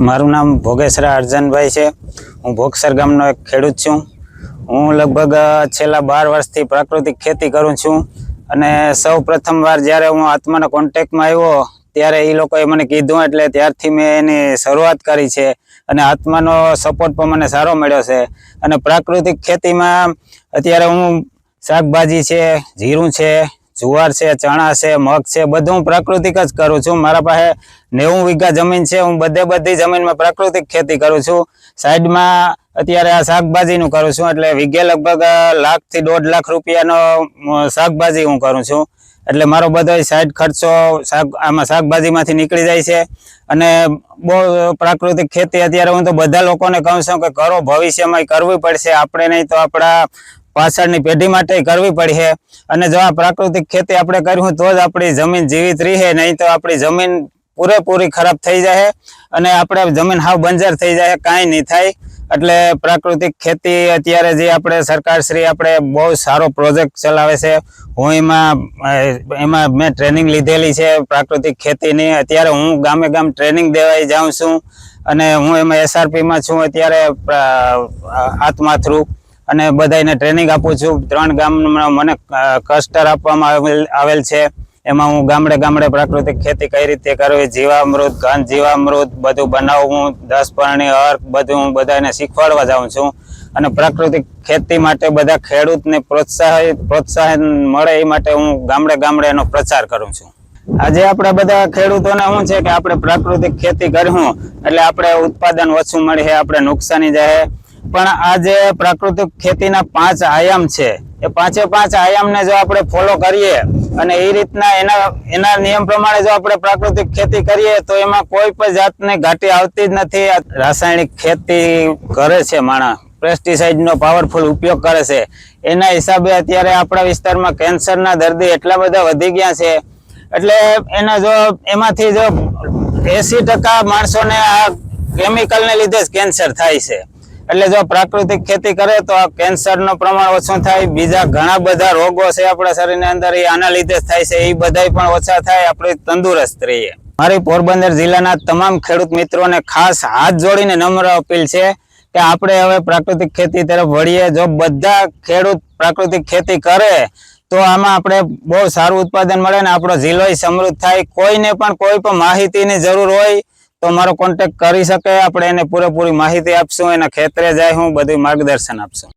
મારું નામ ભોગેસરા અર્જનભાઈ છે। હું ભોગસર ગામનો એક ખેડૂત છું। હું લગભગ છેલ્લા 12 વર્ષથી પ્રાકૃતિક ખેતી કરું છું અને સૌ પ્રથમવાર જ્યારે હું આત્માના કોન્ટેક્ટમાં આવ્યો ત્યારે એ લોકોએ મને કીધું એટલે ત્યારથી મેં એની શરૂઆત કરી છે અને આત્માનો સપોર્ટ પણ મને સારો મળ્યો છે। અને પ્રાકૃતિક ખેતીમાં અત્યારે હું શાકભાજી છે, જીરું છે, जुवार से, चना से, मग से बधु प्राकृतिक ज करूँ छूँ। मारा पासे 90 वीघा जमीन है। हूँ बधी जमीन में प्राकृतिक खेती करूँ छूँ। साइड में अत्यारे आ शाकभाजी नु करूँ छूँ एटले वीघे लगभग 1 लाख थी 1.5 लाख रुपयानो शाकभाजी हूँ करूँ छूँ। एटले मारो बधो साइड खर्चो आमां शाकभाजी मांथी निकली जाय छे अने बहु प्राकृतिक खेती अत्यारे हूँ तो बधा लोकोने कहूं छूं के करो, भविष्यमां करवी पड़शे, आपणे नहीं तो आपणा पाछळनी पेढ़ी माटे करवी पड़े। अने जो आ प्राकृतिक खेती आपणे कर्युं तो ज आपणी जमीन जीवित रहे, नहीं तो आपणी जमीन पूरेपूरी खराब थई जाए अने आपणे जमीन हाव बंजर थई जाए, कांई नहीं थाय। एटले प्राकृतिक खेती अत्यारे जे आपणे सरकारश्री आपणे बहु सारो प्रोजेक्ट चलावे छे। हुं एमां मैं ट्रेनिंग लीधेली छे प्राकृतिक खेतीनी। अत्यारे हुं गामे गाम ट्रेनिंग देवाई जाऊं छुं अने हुं एमां एसआरपी में छुं अत्यारे आत्मा थ्रू अने बधाने ट्रेनिंग आपू छूं। 3 गाम मने क्लस्टर आपवामां आवेल छे। एमां हूँ गामडे गामडे प्राकृतिक खेती कई रीते करवी, जीवामृत, घन जीवामृत बधुं बनावुं, 10 पर्णी अर्क बधुं हूँ बधाने शीखवाडवा जाऊं छुं। अने प्राकृतिक खेती माटे बधा खेडूतने प्रोत्साहन मळे ए माटे हूँ गामडे गामडे एनो प्रचार करूं छुं। आज आपणे बधा खेडूतोने शुं छे के आपणे प्राकृतिक खेती कर्युं एटले आपणे उत्पादन ओछुं मळे, आपणे नुकसानी जाए। पण आज प्राकृतिक खेतीना 5 आयाम छे। ए 5 आयाम ने जो आपणे फॉलो करीए अने ए रीतना एना नियम प्रमाणे जो आपणे प्राकृतिक खेती करीए तो एमां कोई पण जातने घाटी आवती ज नथी। रासायणिक खेती करे छे माणस, पेस्टिसाइड नो पावरफुल उपयोग करे छे, एना हिसाबे अत्यारे आपणा विस्तारमां केन्सरना दर्दी एटला बधा वधी गया छे। एटले एना जो एमांथी जो 80% माणसोने आ केमिकलने लीधे ज केन्सर थाय छे। એટલે જો પ્રાકૃતિક ખેતી કરે તો આ કેન્સરનું પ્રમાણ ઓછું થાય, બીજા ઘણા બધા રોગો છે આપણા શરીરની અંદર એ આના લીધે જ થાય છે, એ બધાય પણ ઓછા થાય, આપણે તંદુરસ્ત રહીએ। મારી પોરબંદર જિલ્લાના તમામ ખેડૂત મિત્રોને ખાસ હાથ જોડીને નમ્ર અપીલ છે કે આપણે હવે પ્રાકૃતિક ખેતી તરફ વળીએ। જો બધા ખેડૂત પ્રાકૃતિક ખેતી કરે તો આમાં આપણે બહુ સારું ઉત્પાદન મળે ને આપણો જિલ્લો સમૃદ્ધ થાય। કોઈને પણ કોઈ પણ માહિતીની જરૂર હોય तो मारो कॉन्टेक्ट करी सके, आपणे एने पूरेपूरी माहिती आपशुं, एना खेतरे जाय हूँ बधुं मार्गदर्शन आपशुं।